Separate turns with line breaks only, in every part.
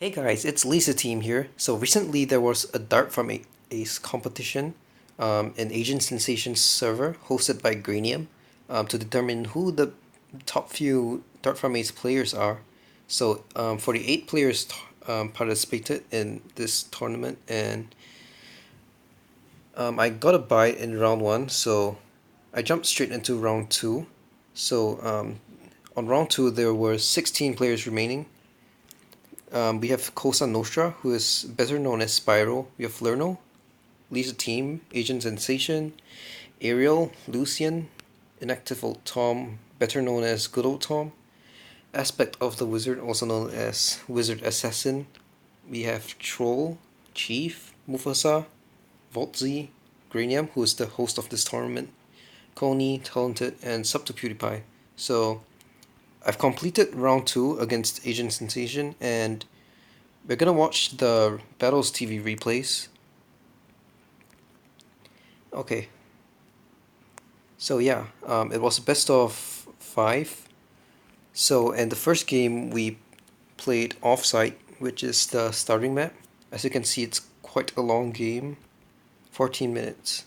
Hey guys, it's Leeisateam here. So recently there was a Dart from Ace competition, an Asian Sensations server hosted by Granium, to determine who the top few Dart from Ace players are. So 48 players participated in this tournament, and I got a bye in round one, so I jumped straight into round two. So on round two there were 16 players remaining. We have Cosa Nostra, who is better known as Spyro. We have Lerno, Leeisateam, Agent Sensation, Ariel, Lucian, Inactive Old Tom, better known as Good Old Tom, Aspect of the Wizard, also known as Wizard Assassin. We have Troll, Chief, Mufasa, Voltzy, Granium, who is the host of this tournament, Coney, Talented, and Sub to PewDiePie. So I've completed round two against Agent Sensation, and we're gonna watch the Battles TV replays. Okay, so yeah, it was a best of 5. So in the first game we played Offsite, which is the starting map. As you can see, it's quite a long game, 14 minutes.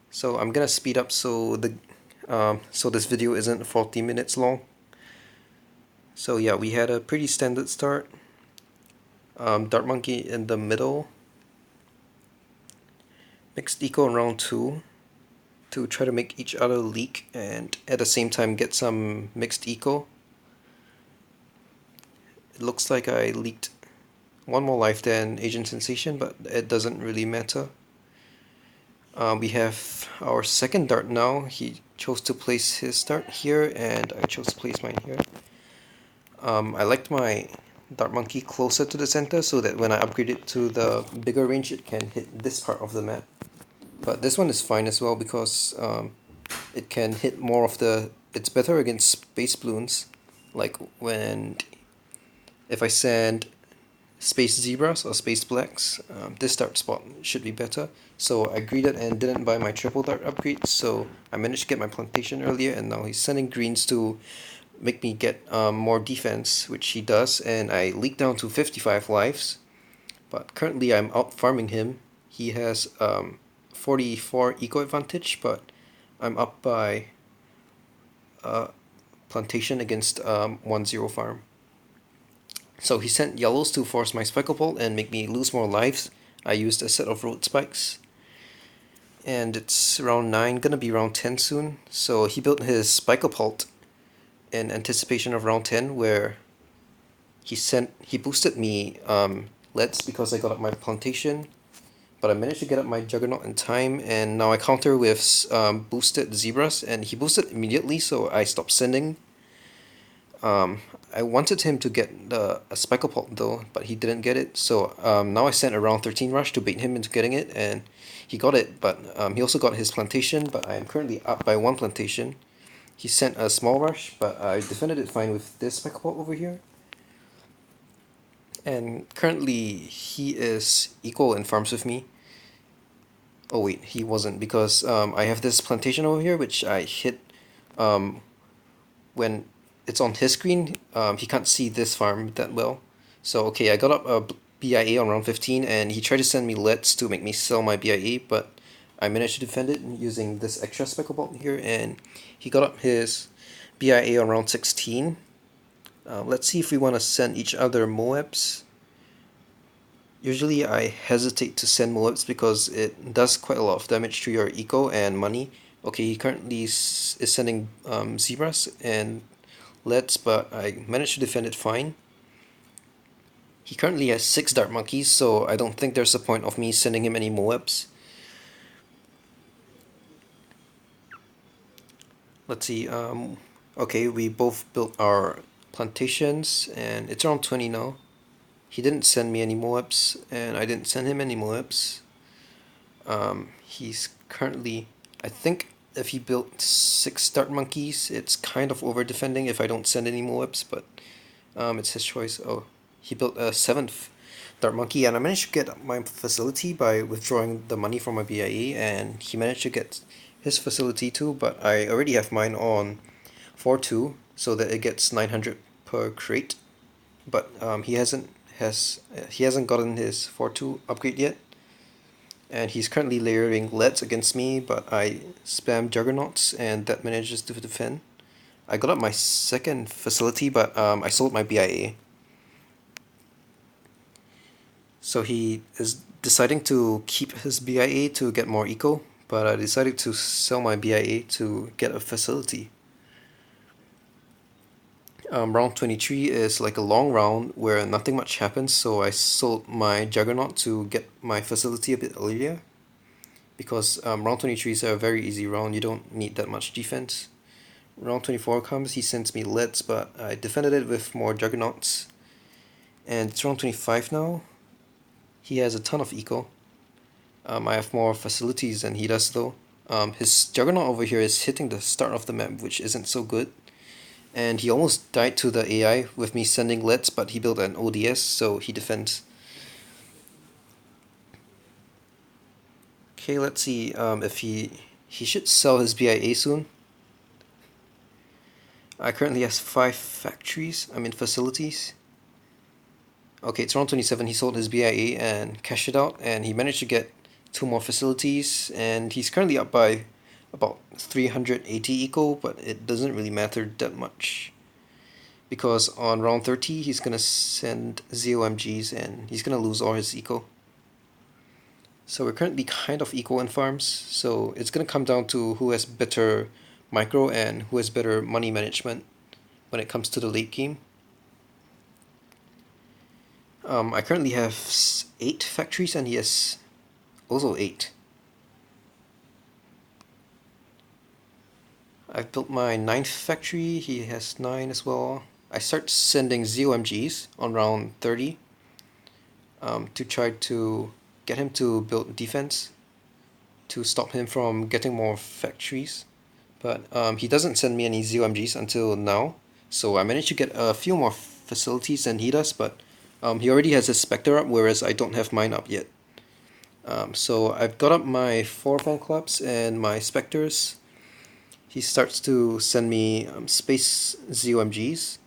So I'm gonna speed up so this video isn't 40 minutes long. So yeah, we had a pretty standard start. Dart Monkey in the middle. Mixed Eco in round 2 to try to make each other leak and at the same time get some mixed eco. It looks like I leaked one more life than Agent Sensation, but it doesn't really matter. We have our second dart now. He chose to place his dart here and I chose to place mine here. I liked my Dart Monkey closer to the center so that when I upgrade it to the bigger range it can hit this part of the map. But this one is fine as well because it can hit more of the... It's better against space balloons, like if I send space zebras or space blacks, this dart spot should be better. So I greeded and didn't buy my triple dart upgrade, so I managed to get my plantation earlier, and now he's sending greens to make me get more defense, which he does, and I leak down to 55 lives. But currently I'm out farming him. He has 44 eco advantage, but I'm up by plantation against 1-0 farm. So he sent yellows to force my Spike Bolt and make me lose more lives. I used a set of road spikes. And it's round 9, gonna be round 10 soon. So he built his Spike Bolt in anticipation of round 10, where he boosted me leads because I got up my plantation. But I managed to get up my Juggernaut in time, and now I counter with boosted zebras, and he boosted immediately, so I stopped sending. I wanted him to get a Spikepult though, but he didn't get it, so now I sent a round 13 rush to bait him into getting it, and he got it, but he also got his plantation, but I am currently up by 1 plantation. He sent a small rush, but I defended it fine with this Spikepult over here. And currently he is equal in farms with me. Oh wait, he wasn't, because I have this plantation over here which I hit when it's on his screen. He can't see this farm that well. So okay, I got up a BIA on round 15 and he tried to send me lets to make me sell my BIA, but I managed to defend it using this extra Speckle Bolt here, and he got up his BIA on round 16. Let's see if we want to send each other Moabs. Usually I hesitate to send Moabs because it does quite a lot of damage to your eco and money. Okay, he currently is sending zebras and leads, but I managed to defend it fine. He currently has 6 dart monkeys, so I don't think there's a point of me sending him any Moabs. Let's see, okay, we both built our plantations, and it's around 20 now. He didn't send me any Moabs, and I didn't send him any Moabs. He's currently, I think if he built 6 dart monkeys, it's kind of over defending if I don't send any Moabs, but it's his choice. Oh, he built a 7th dart monkey, and I managed to get my facility by withdrawing the money from my BIE, and he managed to get his facility too, but I already have mine on 4-2, so that it gets 900 per crate, but he hasn't he hasn't gotten his 4-2 upgrade yet, and he's currently layering leads against me, but I spam juggernauts and that manages to defend. I got up my second facility, but I sold my BIA. So he is deciding to keep his BIA to get more eco, but I decided to sell my BIA to get a facility. Round 23 is like a long round where nothing much happens, so I sold my Juggernaut to get my facility a bit earlier. Because round 23 is a very easy round, you don't need that much defense. Round 24 comes, he sends me leads, but I defended it with more Juggernauts. And it's round 25 now. He has a ton of eco. I have more facilities than he does though. His Juggernaut over here is hitting the start of the map, which isn't so good. And he almost died to the AI with me sending leads, but he built an ODS, so he defends. Okay, let's see if he should sell his BIA soon. I currently have 5 factories, facilities. Okay, it's round 27, he sold his BIA and cashed it out, and he managed to get 2 more facilities, and he's currently up by about 380 eco, but it doesn't really matter that much. Because on round 30, he's gonna send ZOMGs and he's gonna lose all his eco. So we're currently kind of equal in farms, so it's gonna come down to who has better micro and who has better money management when it comes to the late game. I currently have 8 factories and he has also 8. I've built my 9th factory, he has 9 as well. I start sending ZOMGs on round 30 to try to get him to build defense to stop him from getting more factories. But he doesn't send me any ZOMGs until now, so I managed to get a few more facilities than he does, but he already has his Spectre up, whereas I don't have mine up yet. So I've got up my 4 fan clubs and my Spectres. He starts to send me space ZOMGs.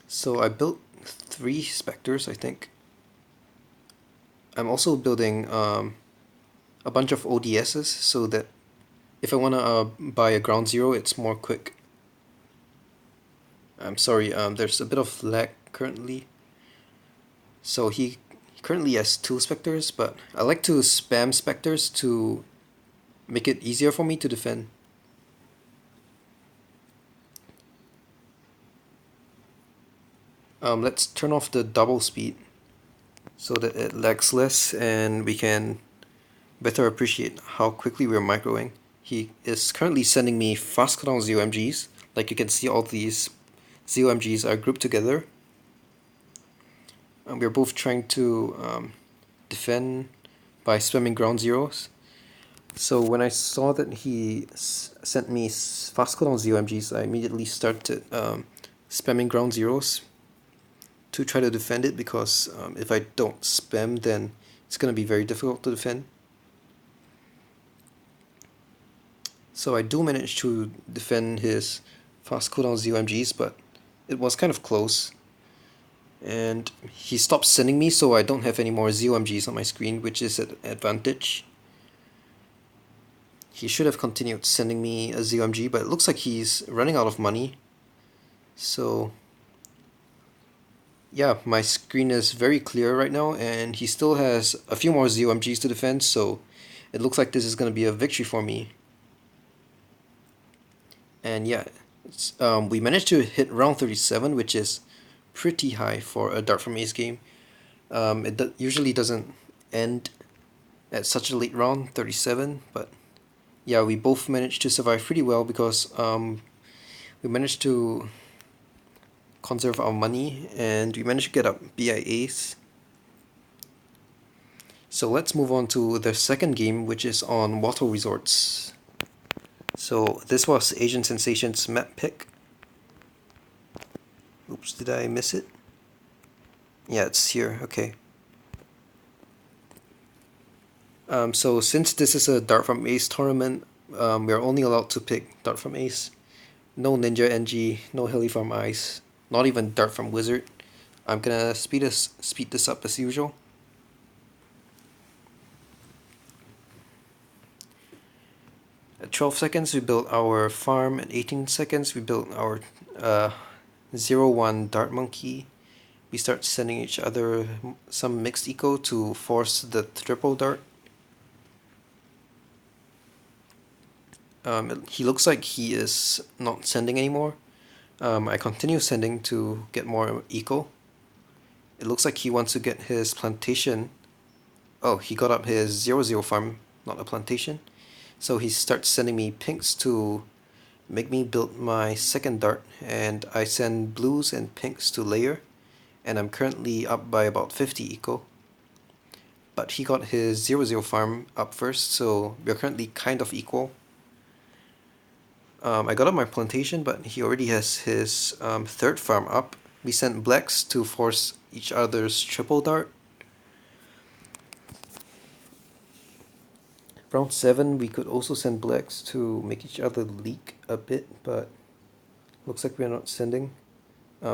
So I built 3 Spectres, I think. I'm also building a bunch of ODSs so that if I want to buy a ground zero, it's more quick. I'm sorry, there's a bit of lag currently. So he currently has 2 Spectres, but I like to spam Spectres to make it easier for me to defend. Let's turn off the double speed so that it lags less and we can better appreciate how quickly we're microing. He is currently sending me fast cooldown ZOMGs. Like you can see, all these ZOMGs are grouped together. We're both trying to defend by spamming ground zeros. So when I saw that he sent me fast cooldown ZOMGs, I immediately started spamming ground zeros to try to defend it, because if I don't spam, then it's going to be very difficult to defend. So I do manage to defend his fast cooldown ZOMGs, but it was kind of close. And he stopped sending me, so I don't have any more ZOMGs on my screen, which is an advantage. He should have continued sending me a ZOMG, but it looks like he's running out of money. So yeah, my screen is very clear right now, and he still has a few more ZOMGs to defend, so it looks like this is going to be a victory for me. And yeah, we managed to hit round 37, which is pretty high for a Dart from Ace game. It usually doesn't end at such a late round, 37, but yeah, we both managed to survive pretty well because we managed to conserve our money and we managed to get up BIAs. So let's move on to the second game, which is on Water Resorts. So this was Asian Sensation's map pick. Oops, did I miss it? Yeah, it's here, okay. So since this is a Dart from Ace tournament, we're only allowed to pick Dart from Ace. No Ninja NG, no Hilly from Ice, not even Dart from Wizard. I'm gonna speed this up as usual. At 12 seconds we built our farm, at 18 seconds we built our 0-1 Dart Monkey. We start sending each other some mixed eco to force the triple dart. He looks like he is not sending anymore. I continue sending to get more eco. It looks like he wants to get his plantation. Oh, he got up his 0-0 farm, not a plantation. So he starts sending me pinks to make me build my second dart, and I send blues and pinks to layer, and I'm currently up by about 50 eco. But he got his 0-0 farm up first, so we're currently kind of equal. I got up my plantation, but he already has his third farm up. We sent blacks to force each other's triple dart. Round 7, we could also send blacks to make each other leak a bit, but looks like we're not sending.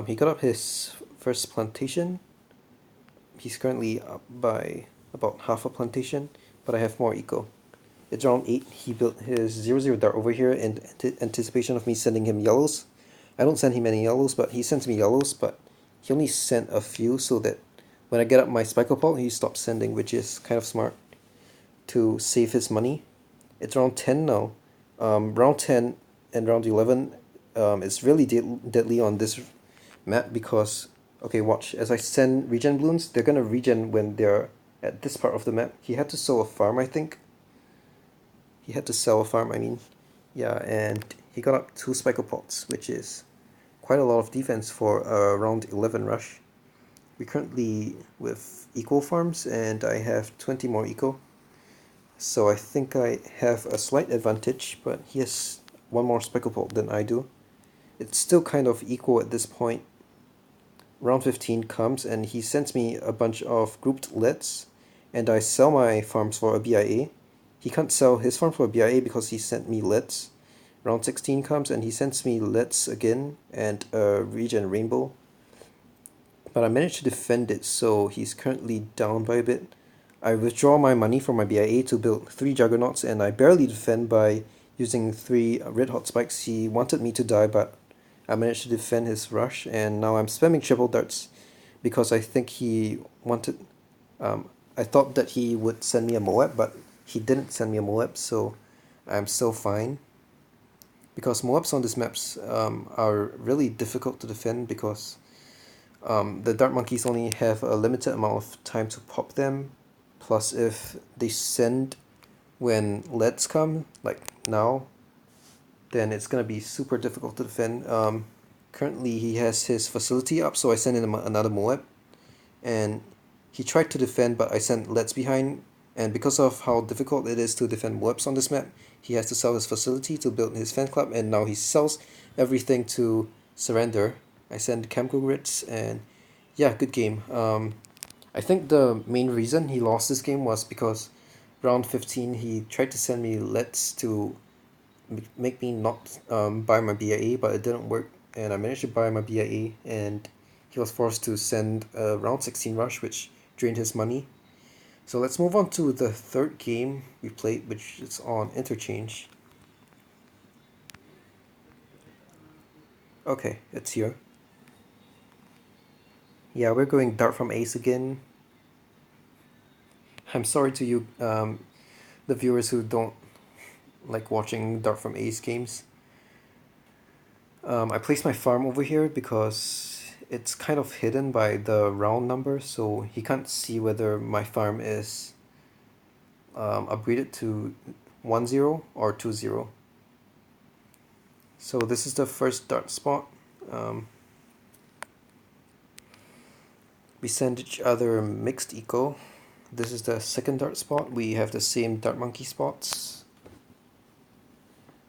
He got up his first plantation. He's currently up by about half a plantation, but I have more eco. It's round 8, he built his 0-0 dart over here in anticipation of me sending him yellows. I don't send him any yellows, but he sends me yellows, but he only sent a few so that when I get up my Spike-Opal, he stops sending, which is kind of smart to save his money. It's round 10 now. Round 10 and round 11 is really deadly on this map because, okay, watch, as I send regen balloons, they're gonna regen when they're at this part of the map. He had to sow a farm, I think. He had to sell a farm, I mean. Yeah, and he got up 2 Spike-Opols, which is quite a lot of defense for a round 11 rush. We're currently with eco farms, and I have 20 more eco. So I think I have a slight advantage, but he has one more Spike-Opal than I do. It's still kind of equal at this point. Round 15 comes, and he sends me a bunch of grouped leads, and I sell my farms for a BIA. He can't sell his farm for a BIA because he sent me leads. Round 16 comes, and he sends me leads again, and a regen rainbow. But I managed to defend it, so he's currently down by a bit. I withdraw my money from my BIA to build 3 Juggernauts, and I barely defend by using 3 red hot spikes. He wanted me to die, but I managed to defend his rush, and now I'm spamming triple darts because I think he wanted... I thought that he would send me a Moab, but he didn't send me a Moab, so I'm still fine. Because Moabs on these maps are really difficult to defend because the Dart Monkeys only have a limited amount of time to pop them. Plus, if they send when leads come, like now, then it's gonna be super difficult to defend. Currently, he has his facility up, so I sent him another Moab, and he tried to defend, but I sent leads behind. And because of how difficult it is to defend Moabs on this map, he has to sell his facility to build his fan club, and now he sells everything to surrender. I send Camco Grits, and yeah, good game. I think the main reason he lost this game was because round 15 he tried to send me leads to make me not buy my BIA, but it didn't work, and I managed to buy my BIA, and he was forced to send a round 16 rush, which drained his money. So let's move on to the third game we played, which is on Interchange. Okay, it's here. Yeah, we're going Dart from Ace again. I'm sorry to you, the viewers who don't like watching Dart from Ace games. I placed my farm over here because it's kind of hidden by the round number, so he can't see whether my farm is upgraded to 1-0 or 2-0. So this is the first dart spot. We send each other mixed eco. This is the second dart spot. We have the same dart monkey spots.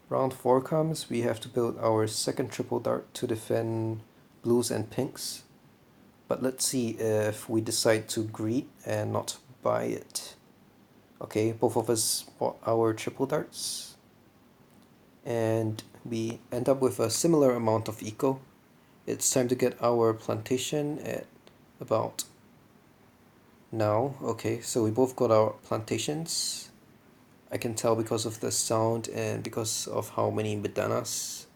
Round 4 comes. We have to build our second triple dart to defend blues and pinks. But let's see if we decide to greed and not buy it. Okay, both of us bought our triple darts. and we end up with a similar amount of eco. It's time to get our plantation at about now. Okay, so we both got our plantations. I can tell because of the sound and because of how many bananas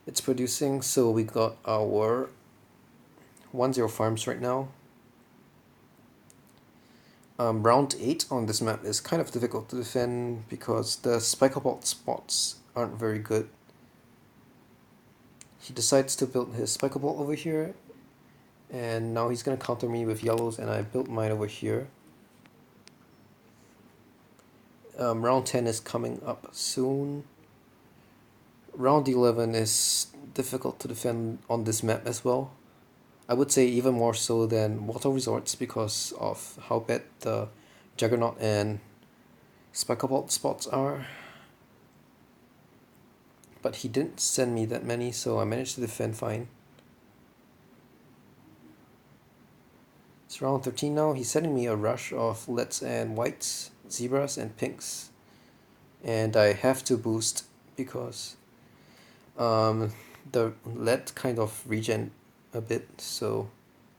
it's producing. So we got our 1-0 farms right now. Round 8 on this map is kind of difficult to defend because the spikeable spots aren't very good. He decides to build his spikeable over here, and now he's gonna counter me with yellows, and I built mine over here. Round 10 is coming up soon. Round 11 is difficult to defend on this map as well. I would say even more so than Water Resorts because of how bad the Juggernaut and Spikeable spots are. But he didn't send me that many, so I managed to defend fine. It's round 13 now. He's sending me a rush of reds and whites, zebras and pinks. And I have to boost because the lead kind of regen a bit, so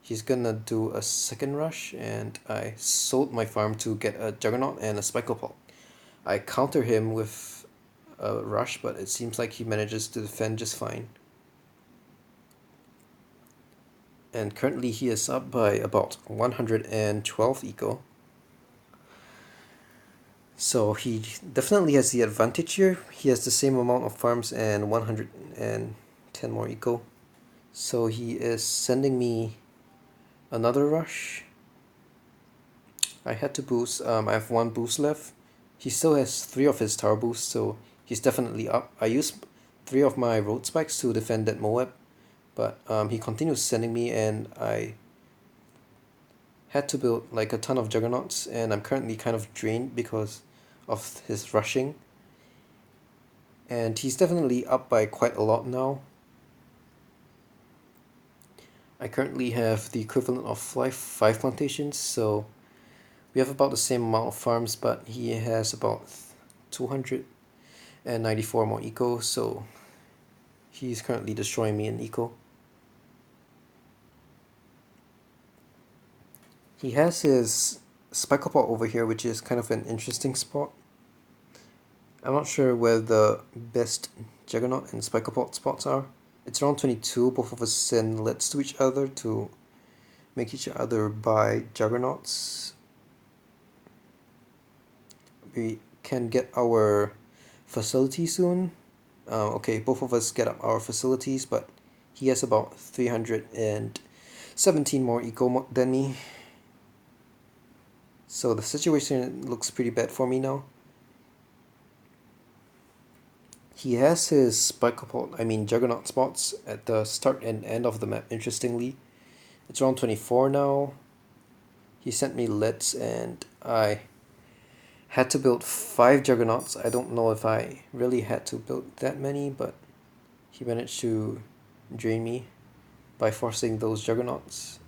he's gonna do a second rush, and I sold my farm to get a Juggernaut and a Spikeopod. I counter him with a rush, but it seems like he manages to defend just fine. And currently he is up by about 112 eco. So he definitely has the advantage here. He has the same amount of farms and 110 more eco. So he is sending me another rush. I had to boost. I have one boost left. He still has 3 of his tower boosts, so he's definitely up. I used 3 of my road spikes to defend that Moab, but he continues sending me, and I had to build like a ton of Juggernauts, and I'm currently kind of drained because of his rushing. And he's definitely up by quite a lot now. I currently have the equivalent of 5 plantations, so we have about the same amount of farms, but he has about 294 more eco, so he's currently destroying me in eco. He has his Spikeopod over here, which is kind of an interesting spot. I'm not sure where the best Juggernaut and Spikeopod spots are. It's round 22, both of us send leads to each other to make each other buy Juggernauts. We can get our facility soon. Okay, both of us get up our facilities, but he has about 317 more eco than me. So the situation looks pretty bad for me now. He has his Spikeopod, Juggernaut spots at the start and end of the map, interestingly. It's round 24 now. He sent me leads, and I had to build 5 Juggernauts. I don't know if I really had to build that many, but he managed to drain me by forcing those Juggernauts.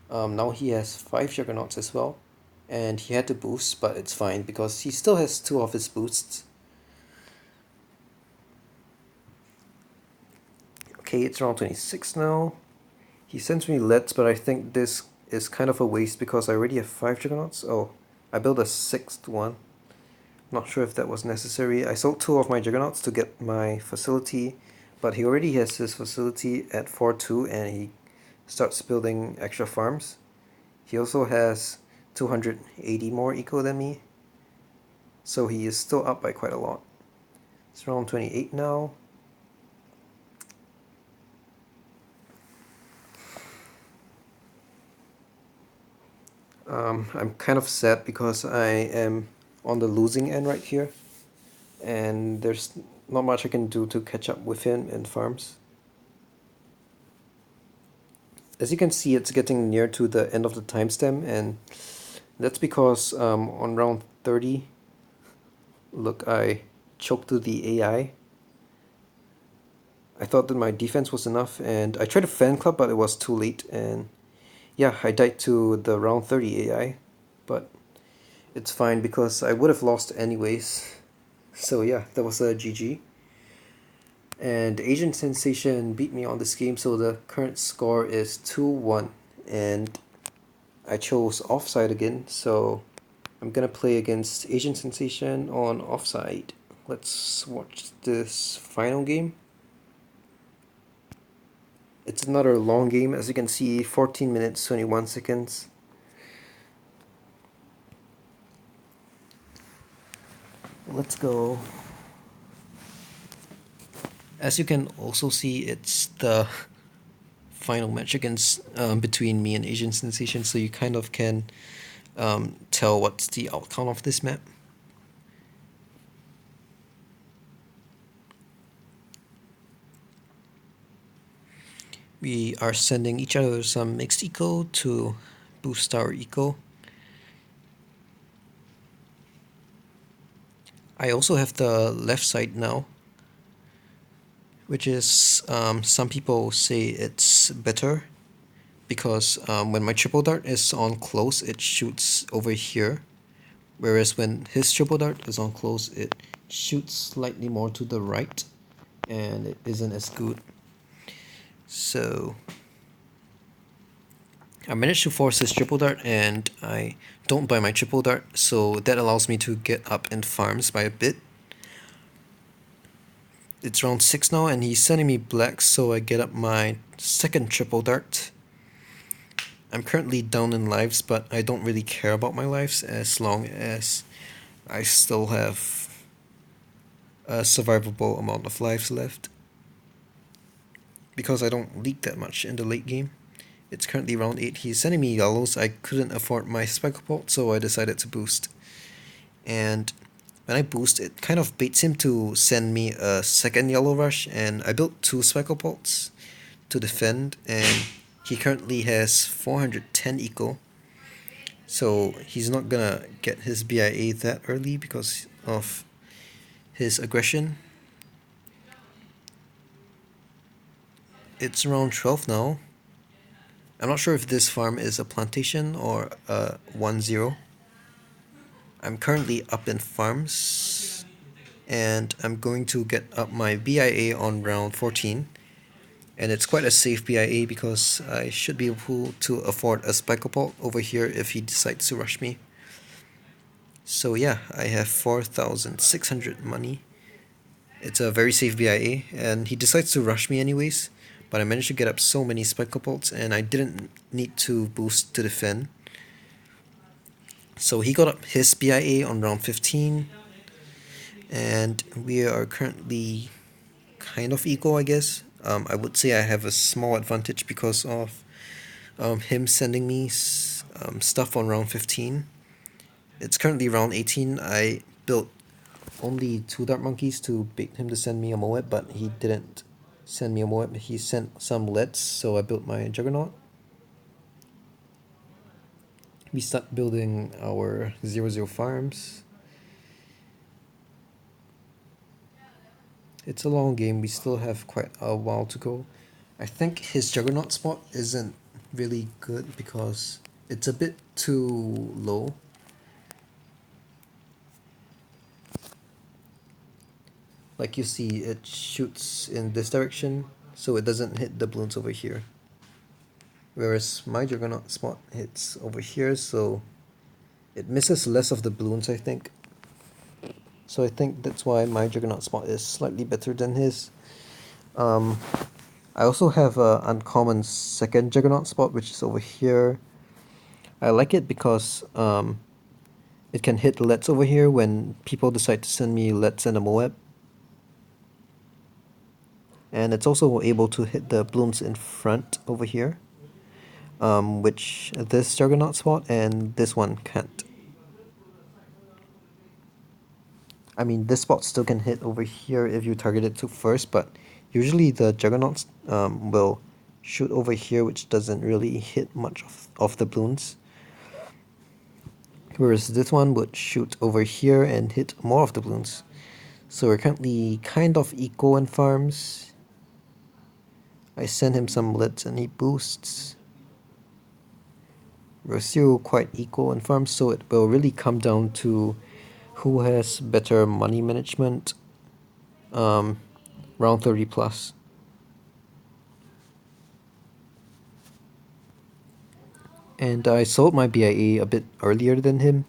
Now he has 5 Juggernauts as well, and he had to boost, but it's fine because he still has 2 of his boosts. Okay, it's round 26 now. He sends me leads, but I think this is kind of a waste because I already have 5 Juggernauts. Oh, I built a 6th one. Not sure if that was necessary. I sold 2 of my Juggernauts to get my facility, but he already has his facility at 4-2, and he starts building extra farms. He also has 280 more eco than me, so he is still up by quite a lot. It's round 28 now. I'm kind of sad because I am on the losing end right here, and there's not much I can do to catch up with him in farms. As you can see, it's getting near to the end of the timestamp, and that's because on round 30, look, I choked to the AI. I thought that my defense was enough, and I tried to fan club, but it was too late, and yeah, I died to the round 30 AI, but it's fine because I would have lost anyways. So yeah, that was a GG. And Asian Sensation beat me on this game, so the current score is 2-1. And I chose offside again, so I'm gonna play against Asian Sensation on offside. Let's watch this final game. It's another long game, as you can see, 14 minutes, 21 seconds. Let's go. As you can also see, it's the final match against between me and Asian Sensation, so you kind of can tell what's the outcome of this map. We are sending each other some mixed eco to boost our eco. I also have the left side now, which is some people say it's better because when my triple dart is on close, it shoots over here, whereas when his triple dart is on close, it shoots slightly more to the right, and it isn't as good. So I managed to force his triple dart, and I don't buy my triple dart, so that allows me to get up in farms by a bit. It's round 6 now, and he's sending me blacks, so I get up my second triple dart. I'm currently down in lives, but I don't really care about my lives as long as I still have a survivable amount of lives left, because I don't leak that much in the late game. It's currently round 8. He's sending me yellows. I couldn't afford my Spike Bolt, so I decided to boost. And when I boost, it kind of baits him to send me a second yellow rush, and I built 2 Spike Bolts to defend, and he currently has 410 eco. So he's not gonna get his BIA that early because of his aggression. It's round 12 now. I'm not sure if this farm is a plantation or a 1-0. I'm currently up in farms, and I'm going to get up my BIA on round 14. And it's quite a safe BIA because I should be able to afford a Spike Bolt over here if he decides to rush me. So yeah, I have 4,600 money. It's a very safe BIA, and he decides to rush me anyways, but I managed to get up so many Spike Bolts, and I didn't need to boost to defend. So he got up his BIA on round 15, and we are currently kind of equal, I guess. I would say I have a small advantage because of him sending me stuff on round 15. It's currently round 18. I built only 2 Dart Monkeys to bait him to send me a Moet, but he didn't send me a Moet. He sent some Lets, so I built my Juggernaut. We start building our 0-0 farms. It's a long game. We still have quite a while to go. I think his Juggernaut spot isn't really good because it's a bit too low. Like you see, it shoots in this direction, so it doesn't hit the balloons over here. Whereas my Juggernaut spot hits over here, so it misses less of the balloons, I think. So I think that's why my Juggernaut spot is slightly better than his. I also have an uncommon second Juggernaut spot, which is over here. I like it because it can hit Lets over here when people decide to send me Lets and a Moab. And it's also able to hit the balloons in front over here, which this Juggernaut spot and this one can't. I mean, this spot still can hit over here if you target it to first, but usually the Juggernauts will shoot over here, which doesn't really hit much of the balloons. Whereas this one would shoot over here and hit more of the balloons. So we're currently kind of equal in farms. I send him some Blitz and he boosts. We're still quite equal in farms, so it will really come down to who has better money management. round 30 plus. And I sold my BIA a bit earlier than him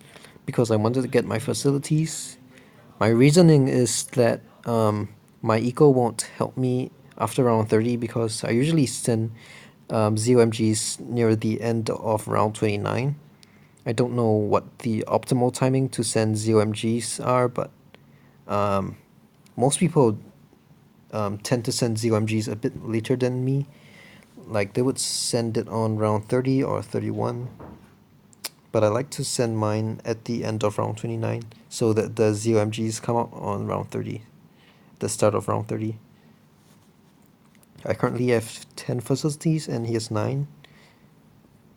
because I wanted to get my facilities. My reasoning is that my eco won't help me after round 30 because I usually send ZOMGs near the end of round 29. I don't know what the optimal timing to send ZOMGs are, but most people tend to send ZOMGs a bit later than me. Like they would send it on round 30 or 31. But I like to send mine at the end of round 29 so that the ZOMGs come out on round 30, the start of round 30. I currently have 10 facilities and he has 9.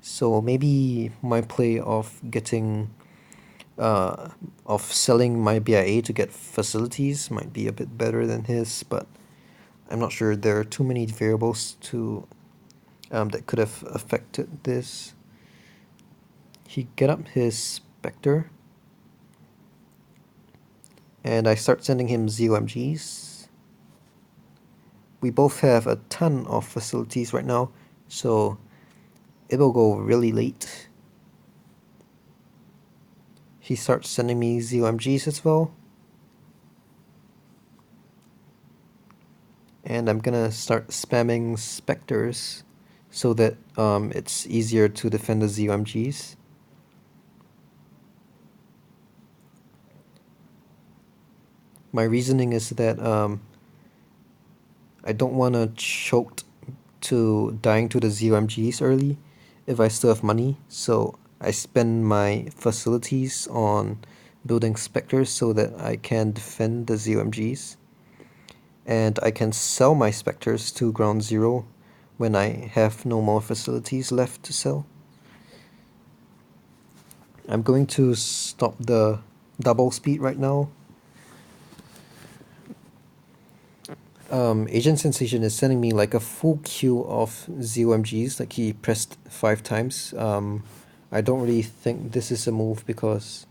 So maybe my play of selling my BIA to get facilities might be a bit better than his, but I'm not sure. There are too many variables that could have affected this. He get up his Spectre, and I start sending him ZOMGs. We both have a ton of facilities right now, so it will go really late. He starts sending me ZOMGs as well. And I'm gonna start spamming Spectres so that it's easier to defend the ZOMGs. My reasoning is that I don't want to choke to dying to the ZOMGs early if I still have money, so I spend my facilities on building Spectres so that I can defend the ZOMGs. And I can sell my Spectres to ground 0 when I have no more facilities left to sell. I'm going to stop the double speed right now. Agent Sensation is sending me like a full queue of ZOMGs, like he pressed 5 times. I don't really think this is a move because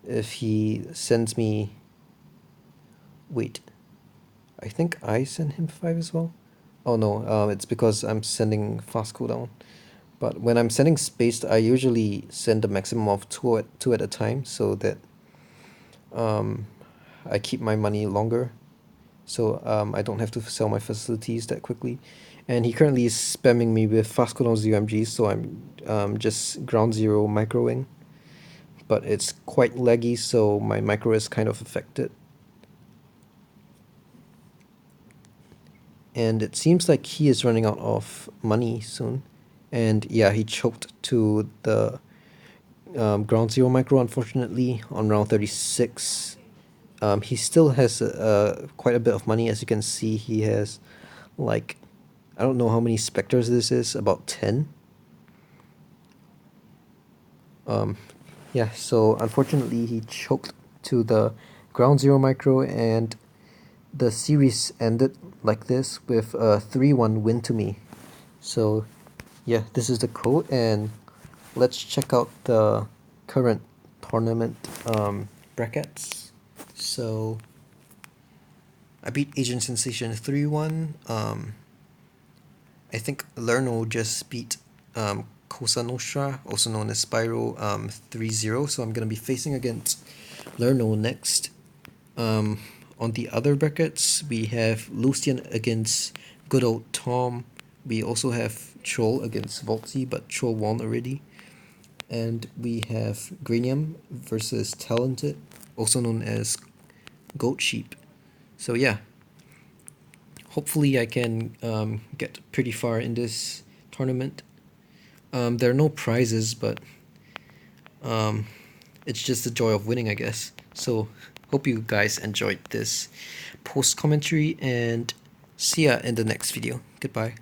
if he sends me... Wait, I think I sent him 5 as well? Oh no, it's because I'm sending fast cooldown. But when I'm sending spaced, I usually send a maximum of two at a time so that I keep my money longer. So I don't have to sell my facilities that quickly. And he currently is spamming me with fast cooldown ZOMGs, so I'm just ground 0 microing. But it's quite laggy, so my micro is kind of affected. And it seems like he is running out of money soon. And yeah, he choked to the ground 0 micro, unfortunately, on round 36. He still has quite a bit of money. As you can see, he has like, I don't know how many Spectres this is, about 10. Yeah, so unfortunately he choked to the ground 0 micro, and the series ended like this with a 3-1 win to me. So yeah, this is the code, and let's check out the current tournament brackets. So I beat Agent Sensation 3-1. I think Lerno just beat Cosa Nostra, also known as Spyro, 3-0. So I'm going to be facing against Lerno next. On the other brackets, we have Lucian against good old Tom. We also have Troll against Volty, but Troll won already. And we have Granium versus Talented, also known as Goat Sheep. So yeah, hopefully I can get pretty far in this tournament. There are no prizes, but it's just the joy of winning, I guess. So hope you guys enjoyed this post commentary, and see ya in the next video. Goodbye.